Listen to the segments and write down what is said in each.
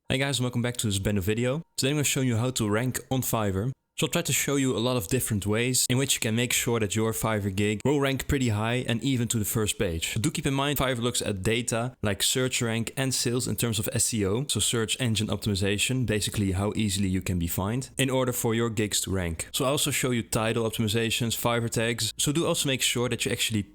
Hey guys, and welcome back to this brand new video. Today I'm going to show you how to rank on Fiverr. So I'll try to show you a lot of different ways in which you can make sure that your Fiverr gig will rank pretty high and even to the first page. So do keep in mind Fiverr looks at data like search rank and sales in terms of SEO, so search engine optimization, basically how easily you can be found, in order for your gigs to rank. So I also show you title optimizations, Fiverr tags, so do also make sure that you actually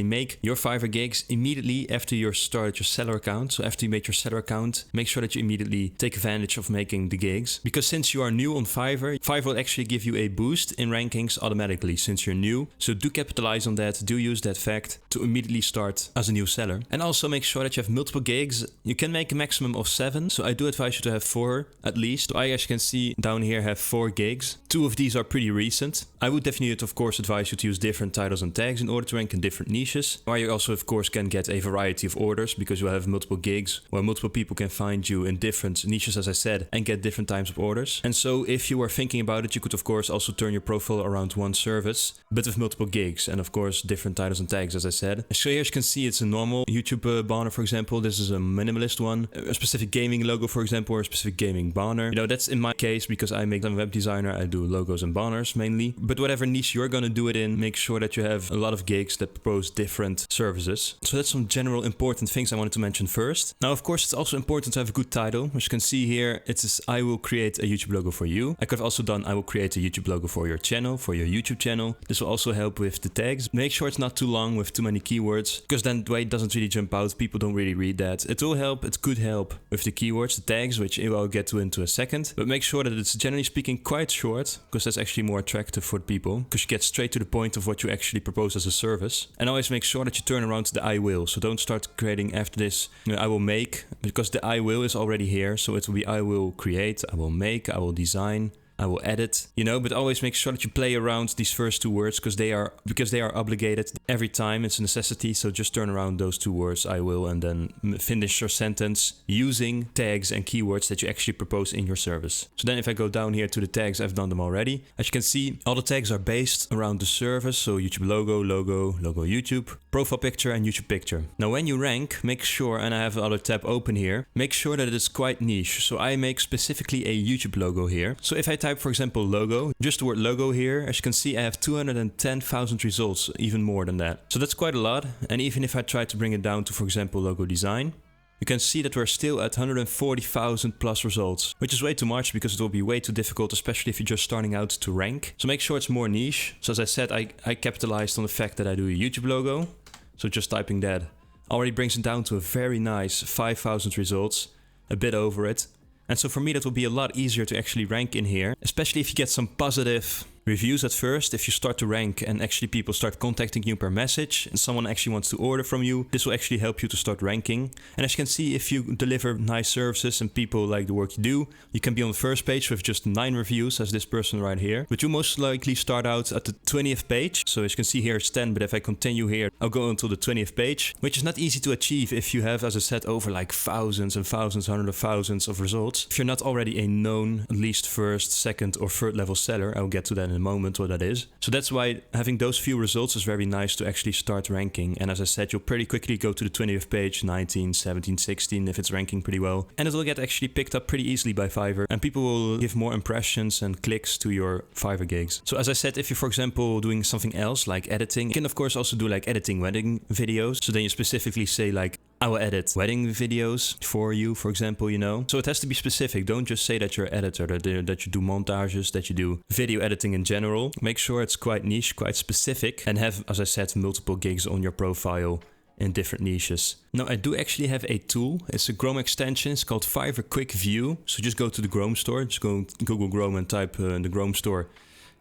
make your Fiverr gigs immediately after you started your seller account. So after you made your seller account, make sure that you immediately take advantage of making the gigs. Because since you are new on Fiverr, Fiverr will actually give you a boost in rankings automatically since you're new. So do capitalize on that, do use that fact to immediately start as a new seller. And also make sure that you have multiple gigs. You can make a maximum of 7. So I do advise you to have 4 at least. So I, as you can see down here, have 4 gigs. 2 of these are pretty recent. I would definitely, of course, advise you to use different titles and tags in order to rank in different niches, where you also of course can get a variety of orders because you have multiple gigs where multiple people can find you in different niches, as I said, and get different types of orders. And so if you are thinking about it, you could of course also turn your profile around one service but with multiple gigs and of course different titles and tags, as I said. So here you can see it's a normal YouTube banner, for example. This is a minimalist one, a specific gaming logo, for example, or a specific gaming banner. You know, that's in my case because I'm a web designer. I do logos and banners mainly, but whatever niche you're gonna do it in, make sure that you have a lot of gigs that propose different services. So that's some general important things I wanted to mention first. Now, of course, it's also important to have a good title. As you can see here, it says, I will create a YouTube logo for you. I could have also done, I will create a YouTube logo for your channel, for your YouTube channel. This will also help with the tags. Make sure it's not too long with too many keywords, because then the way it doesn't really jump out. People don't really read that. It will help. It could help with the keywords, the tags, which I'll get to into a second. But make sure that it's generally speaking quite short, because that's actually more attractive for people, because you get straight to the point of what you actually propose as a service. And always make sure that you turn around to the I will. So don't start creating after this, I will make, because the I will is already here. So it will be I will create, I will make, I will design, I will edit, but always make sure that you play around these first 2 words because they are obligated every time. It's a necessity. So just turn around those 2 words, I will, and then finish your sentence using tags and keywords that you actually propose in your service. So then if I go down here to the tags, I've done them already. As you can see, all the tags are based around the service. So YouTube logo, logo YouTube, profile picture, and YouTube picture. Now when you rank, make sure, and I have another tab open here, make sure that it is quite niche. So I make specifically a YouTube logo here. So if I type, for example, logo, just the word logo here, as you can see, I have 210,000 results, even more than that. So that's quite a lot. And even if I try to bring it down to, for example, logo design, you can see that we're still at 140,000 plus results, which is way too much because it will be way too difficult, especially if you're just starting out to rank. So make sure it's more niche. So as I said, I capitalized on the fact that I do a YouTube logo. So just typing that already brings it down to a very nice 5,000 results, a bit over it. And so for me, that will be a lot easier to actually rank in here, especially if you get some positive reviews at first. If you start to rank and actually people start contacting you per message and someone actually wants to order from you, this will actually help you to start ranking. And as you can see, if you deliver nice services and people like the work you do, you can be on the first page with just 9 reviews as this person right here. But you most likely start out at the 20th page. So as you can see here, it's 10, but if I continue here, I'll go until the 20th page, which is not easy to achieve if you have, as I said, over like thousands and thousands, hundreds of thousands of results. If you're not already a known, at least first, second, or third level seller, I'll get to that in a moment what that is. So that's why having those few results is very nice to actually start ranking. And as I said, you'll pretty quickly go to the 20th page, 19, 17, 16 if it's ranking pretty well. And it will get actually picked up pretty easily by Fiverr, and people will give more impressions and clicks to your Fiverr gigs. So as I said, if you're, for example, doing something else like editing, you can of course also do like editing wedding videos. So then you specifically say like, I will edit wedding videos for you, for example, So it has to be specific. Don't just say that you're an editor, that you do montages, that you do video editing in general. Make sure it's quite niche, quite specific, and have, as I said, multiple gigs on your profile in different niches. Now, I do actually have a tool. It's a Chrome extension. It's called Fiverr Quick View. So just go to the Chrome store. Just go Google Chrome and type the Chrome store.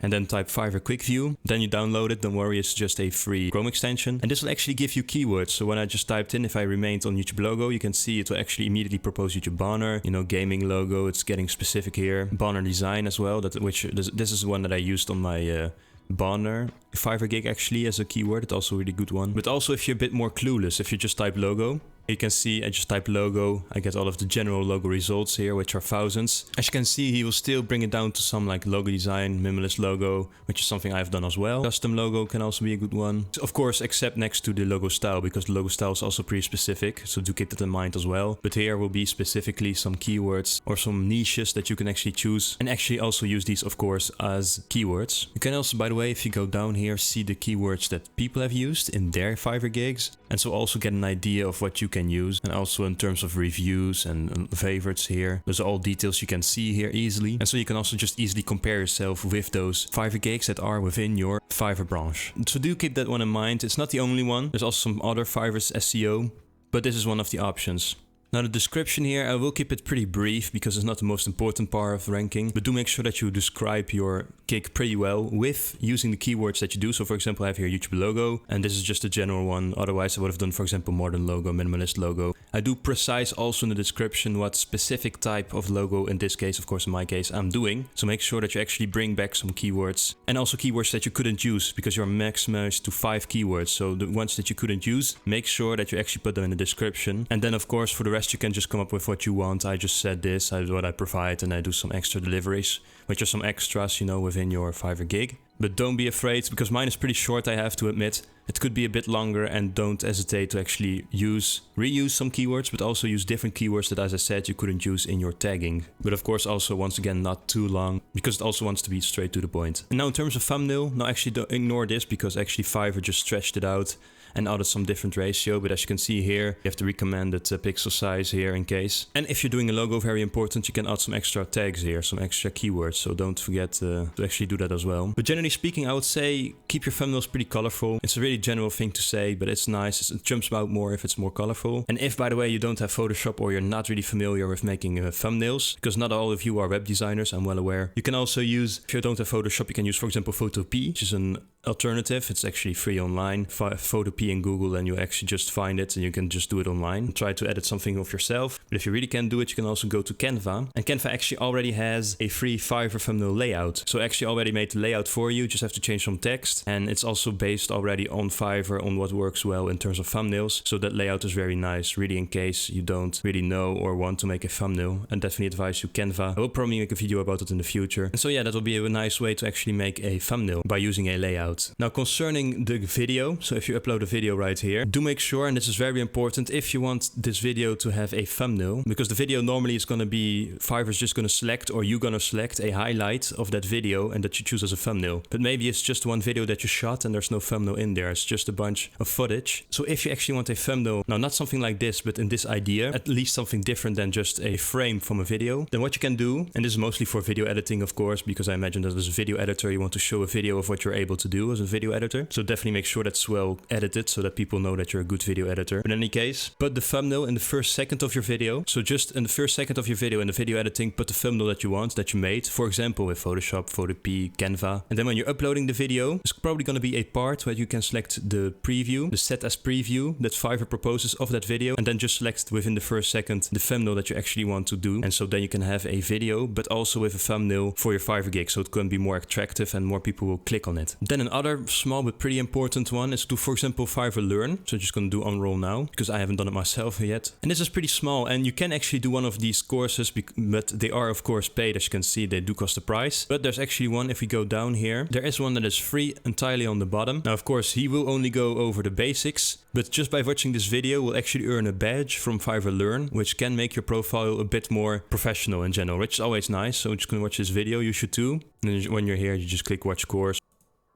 And then type Fiverr Quick View. Then you download it. Don't worry, it's just a free Chrome extension. And this will actually give you keywords. So when I just typed in, if I remained on YouTube logo, you can see it will actually immediately propose YouTube banner, gaming logo. It's getting specific here. Banner design as well. This is one that I used on my banner Fiverr gig actually as a keyword. It's also a really good one. But also if you're a bit more clueless, if you just type logo, You can see I just type logo, I get all of the general logo results here, which are thousands. As you can see, he will still bring it down to some like logo design, minimalist logo, which is something I've done as well. Custom logo can also be a good one. Of course, except next to the logo style, because the logo style is also pretty specific, so do keep that in mind as well. But here will be specifically some keywords or some niches that you can actually choose, and actually also use these, of course, as keywords. You can also, by the way, if you go down here, see the keywords that people have used in their Fiverr gigs, and so also get an idea of what you can use, and also in terms of reviews and favorites here. Those are all details you can see here easily, and so you can also just easily compare yourself with those Fiverr gigs that are within your Fiverr branch. So do keep that one in mind. It's not the only one. There's also some other Fiverr's SEO, but this is one of the options. Now the description here, I will keep it pretty brief because it's not the most important part of ranking, but do make sure that you describe your gig pretty well with using the keywords that you do. So for example, I have here YouTube logo, and this is just a general one. Otherwise I would have done, for example, modern logo, minimalist logo. I do precise also in the description what specific type of logo, in this case, of course, in my case, I'm doing. So make sure that you actually bring back some keywords, and also keywords that you couldn't use because you're maximized to 5 keywords. So the ones that you couldn't use, make sure that you actually put them in the description. And then of course, for the rest, you can just come up with what you want. I just said this, what I provide, and I do some extra deliveries, which are some extras, you know, within your Fiverr gig. But don't be afraid, because mine is pretty short, I have to admit. It could be a bit longer, and don't hesitate to actually reuse some keywords, but also use different keywords that, as I said, you couldn't use in your tagging. But of course also, once again, not too long, because it also wants to be straight to the point. And now in terms of thumbnail, now actually don't ignore this, because actually Fiverr just stretched it out and added some different ratio. But as you can see here, you have the recommended pixel size here in case. And if you're doing a logo, very important, you can add some extra tags here, some extra keywords. So don't forget to actually do that as well. But generally speaking, I would say keep your thumbnails pretty colorful. It's a really general thing to say, but it's nice. It jumps out more if it's more colorful. And if, by the way, you don't have Photoshop or you're not really familiar with making thumbnails, because not all of you are web designers, I'm well aware. You can also use, if you don't have Photoshop, you can use, for example, Photopea, which is an alternative. It's actually free online. Photopea in Google, and you actually just find it and you can just do it online. Try to edit something of yourself. But if you really can't do it, you can also go to Canva. And Canva actually already has a free Fiverr thumbnail layout. So actually already made the layout for you. Just have to change some text. And it's also based already on Fiverr, on what works well in terms of thumbnails. So that layout is very nice, really, in case you don't really know or want to make a thumbnail. And definitely advise you Canva. I will probably make a video about it in the future. And so yeah, that will be a nice way to actually make a thumbnail by using a layout. Now concerning the video, so if you upload a video right here, do make sure, and this is very important, if you want this video to have a thumbnail, because the video normally is going to be, Fiverr is just going to select, or you're going to select a highlight of that video and that you choose as a thumbnail. But maybe it's just one video that you shot and there's no thumbnail in there, it's just a bunch of footage. So if you actually want a thumbnail, now not something like this, but in this idea, at least something different than just a frame from a video, then what you can do, and this is mostly for video editing, of course, because I imagine that as a video editor, you want to show a video of what you're able to do as a video editor. So definitely make sure that's well edited so that people know that you're a good video editor. But in any case, put the thumbnail in the first second of your video. So just in the first second of your video in the video editing, put the thumbnail that you want, that you made, for example, with Photoshop, Photopea, Canva. And then when you're uploading the video, there's probably going to be a part where you can select the preview, the set as preview that Fiverr proposes of that video, and then just select within the first second the thumbnail that you actually want to do. And so then you can have a video, but also with a thumbnail for your Fiverr gig, so it can be more attractive and more people will click on it. Then another small but pretty important one is to, for example, Fiverr Learn. So I'm just going to do unroll now, because I haven't done it myself yet. And this is pretty small, and you can actually do one of these courses, but they are of course paid. As you can see, they do cost a price. But there's actually one, if we go down here, there is one that is free entirely on the bottom. Now, of course, he will only go over the basics, but just by watching this video, will actually earn a badge from Fiverr Learn, which can make your profile a bit more professional in general, which is always nice. So I'm just going to watch this video. You should too. And then when you're here, you just click watch course.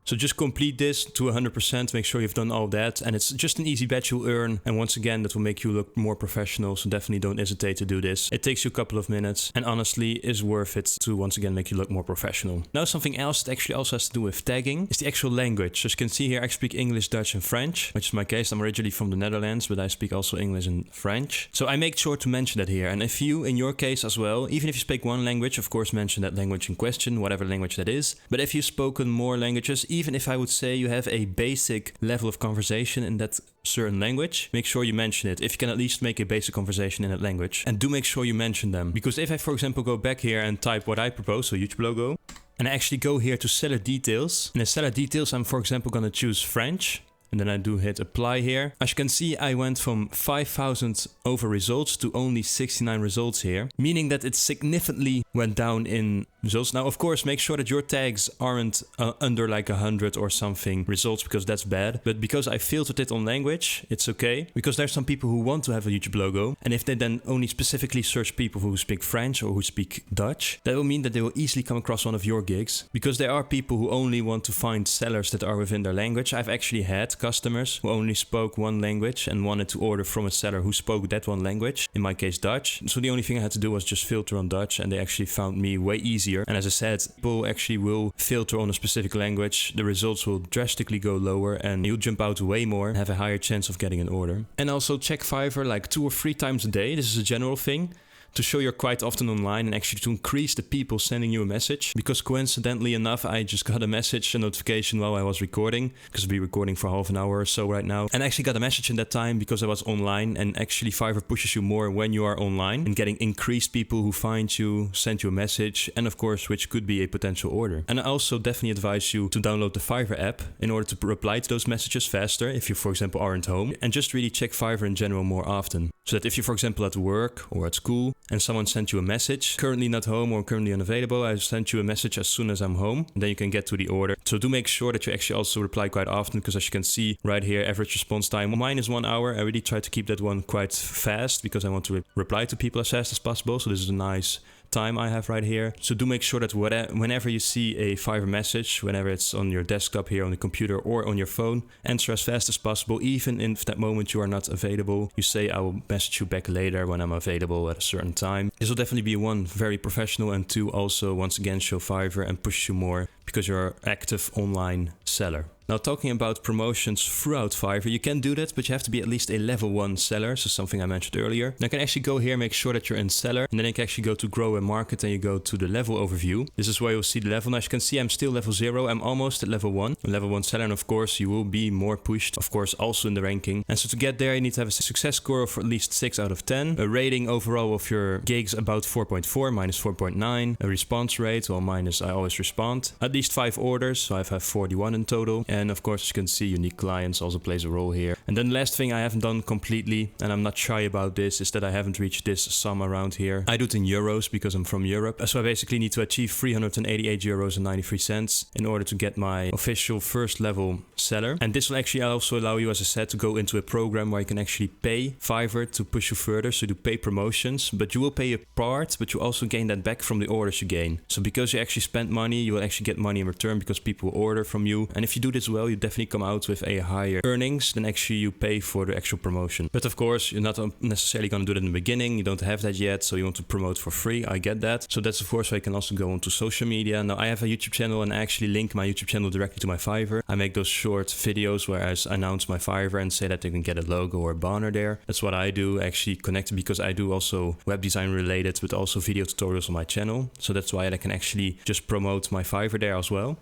So just complete this to 100%, make sure you've done all that, and it's just an easy badge you'll earn, and once again that will make you look more professional, so definitely don't hesitate to do this. It takes you a couple of minutes and honestly is worth it to once again make you look more professional. Now something else that actually also has to do with tagging is the actual language. So as you can see here, I speak English, Dutch and French, which is my case. I'm originally from the Netherlands, but I speak also English and French. So I make sure to mention that here, and if you, in your case as well, even if you speak one language, of course mention that language in question, whatever language that is. But if you've spoken more languages, even if I would say you have a basic level of conversation in that certain language, make sure you mention it, if you can at least make a basic conversation in that language. And do make sure you mention them, because if I, for example, go back here and type what I propose, so YouTube logo, and I actually go here to seller details, and in seller details I'm, for example, going to choose French, and then I do hit apply here. As you can see, I went from 5,000 over results to only 69 results here, meaning that it significantly went down in results. Now, of course, make sure that your tags aren't under like 100 or something results, because that's bad. But because I filtered it on language, it's okay, because there's some people who want to have a YouTube logo, and if they then only specifically search people who speak French or who speak Dutch, that will mean that they will easily come across one of your gigs, because there are people who only want to find sellers that are within their language. I've actually had customers who only spoke one language and wanted to order from a seller who spoke that one language, in my case Dutch. So the only thing I had to do was just filter on Dutch, and they actually found me way easier. And as I said, people actually will filter on a specific language, the results will drastically go lower, and you'll jump out way more and have a higher chance of getting an order. And also check Fiverr like 2 or 3 times a day. This is a general thing, to show you're quite often online and actually to increase the people sending you a message. Because coincidentally enough, I just got a message, a notification while I was recording, because I'll be recording for half an hour or so right now. And I actually got a message in that time because I was online, and actually Fiverr pushes you more when you are online and getting increased people who find you, send you a message, and of course, which could be a potential order. And I also definitely advise you to download the Fiverr app in order to reply to those messages faster if you, for example, aren't home. And just really check Fiverr in general more often. So that if you're, for example, at work or at school and someone sent you a message, currently not home or currently unavailable, I sent you a message as soon as I'm home, and then you can get to the order. So do make sure that you actually also reply quite often, because as you can see right here, average response time, mine is 1 hour. I really try to keep that one quite fast because I want to reply to people as fast as possible. So this is a nice time I have right here. So do make sure that whenever you see a Fiverr message, whenever it's on your desktop here on the computer or on your phone, answer as fast as possible. Even if that moment you are not available, you say I will message you back later when I'm available at a certain time. This will definitely be 1, very professional, and 2, also once again show Fiverr and push you more because you're an active online seller. Now, talking about promotions throughout Fiverr, you can do that, but you have to be at least a level 1 seller, so something I mentioned earlier. Now, you can actually go here, make sure that you're in seller, and then you can actually go to grow and market, and you go to the level overview. This is where you'll see the level. Now, as you can see, I'm still level 0. I'm almost at level 1, a level 1 seller, and of course, you will be more pushed, of course, also in the ranking. And so to get there, you need to have a success score of at least 6 out of 10, a rating overall of your gigs about 4.4, minus 4.9, a response rate, well, minus I always respond, at least 5 orders, so I've had 41 in total. And of course, as you can see, unique clients also plays a role here. And then the last thing I haven't done completely, and I'm not shy about this, is that I haven't reached this sum around here. I do it in euros because I'm from Europe. So I basically need to achieve 388 euros and 93 cents in order to get my official first level seller. And this will actually also allow you, as I said, to go into a program where you can actually pay Fiverr to push you further. So you do pay promotions, but you will pay a part, but you also gain that back from the orders you gain. So because you actually spent money, you will actually get money in return because people will order from you. And if you do this well, you definitely come out with a higher earnings than actually you pay for the actual promotion. But of course, you're not necessarily going to do that in the beginning. You don't have that yet, so you want to promote for free. I get that. So that's of course why you can also go onto social media. Now I have a YouTube channel, and I actually link my YouTube channel directly to my Fiverr. I make those short videos where I announce my Fiverr and say that they can get a logo or a banner there. That's what I do, actually connected, because I do also web design related, but also video tutorials on my channel. So that's why I can actually just promote my Fiverr there as well.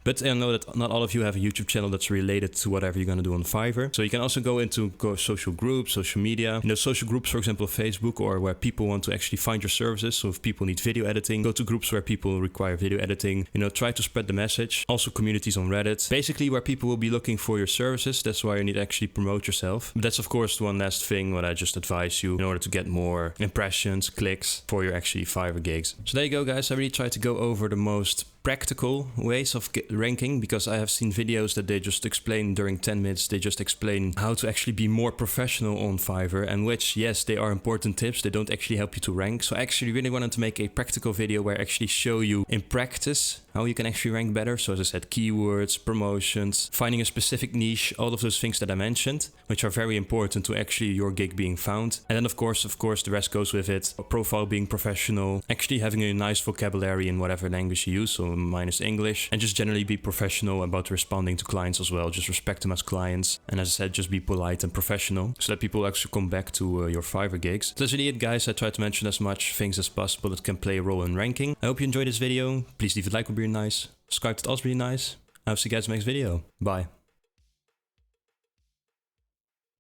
But I know that not all of you have a YouTube channel that's related to whatever you're going to do on Fiverr. So you can also go into social groups, social media. In those social groups, for example, Facebook, or where people want to actually find your services. So if people need video editing, go to groups where people require video editing. Try to spread the message. Also communities on Reddit. Basically where people will be looking for your services. That's why you need to actually promote yourself. But that's of course one last thing what I just advise you in order to get more impressions, clicks for your actually Fiverr gigs. So there you go, guys. I really tried to go over the most practical ways of ranking, because I have seen videos that they just explain during 10 minutes. They just explain how to actually be more professional on Fiverr, and which, yes, they are important tips. They don't actually help you to rank. So I actually really wanted to make a practical video where I actually show you in practice how you can actually rank better. So as I said, keywords, promotions, finding a specific niche, all of those things that I mentioned, which are very important to actually your gig being found. And then of course, the rest goes with it. A profile being professional, actually having a nice vocabulary in whatever language you use, so minus English, and just generally be professional about responding to clients as well. Just respect them as clients. And as I said, just be polite and professional so that people actually come back to your Fiverr gigs. So that's really it, guys. I tried to mention as much things as possible that can play a role in ranking. I hope you enjoyed this video. Please leave a like, would be nice. Subscribe, that's also really nice. I'll see you guys in the next video. Bye.